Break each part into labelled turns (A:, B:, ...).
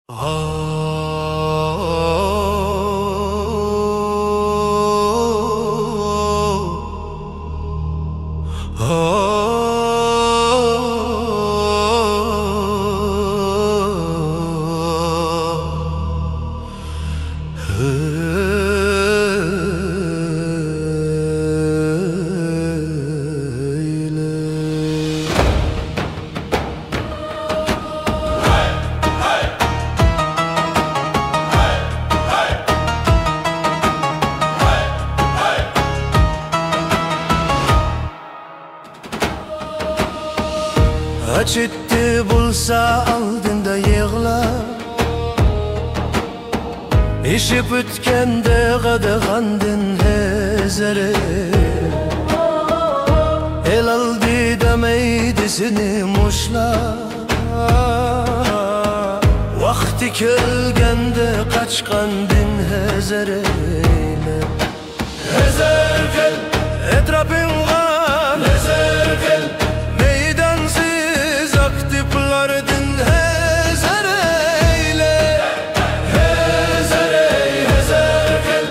A: Ah, Açıttı bulsa aldığında yığla, İşip ötkende qadağandın hezere. El aldı demeydi seni muşla, Vakti kelgende kaçkandın hezereyle. Hezer gel etrafınga, hezer gel meydansız aktiflardın hezer eyle. Hezer ey hezer gel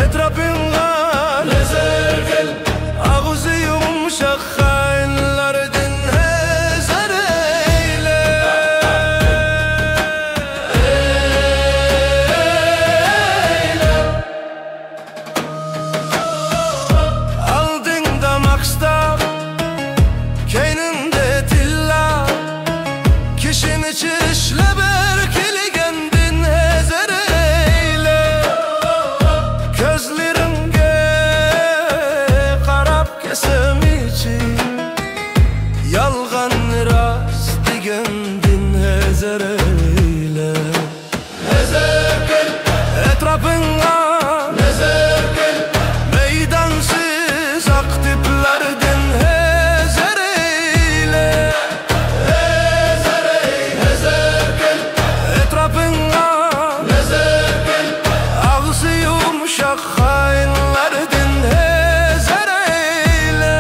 A: etrafınga, hezer gel ağzı yumuşak hainlardın hezer eyle. Aldın da maksta keyninde tilla, kişini çişle berkeli kendin hezer eyle. Gözlerimge karab kesem için, yalgan rast digendin hezer eyle. Hezer gel etrafınga, hezer gel meydansız aktiflardın hezer eyle. Hezer ey hezer gel etrafınga, hezer gel ağzı yumuşak hainlardın hezer eyle.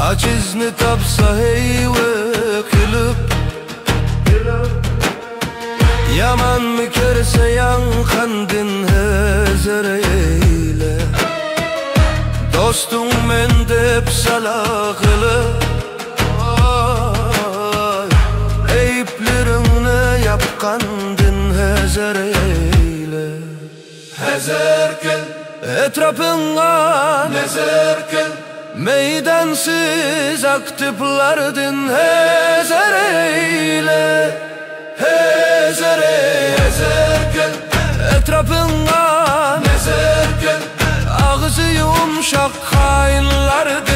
A: Acizni tapsa heyve kılıp, yaman mı körse yankandın hezer eyle. Dostum men dep salah kılıp, eyiplerini yapkandın hezer eyle. Hezer gel etrafınga, hezer gel meydansız aktiflardın hezer eyle. Hezer ey hezer gel etrafınga, hezer gel ağzı yumuşak hainlardın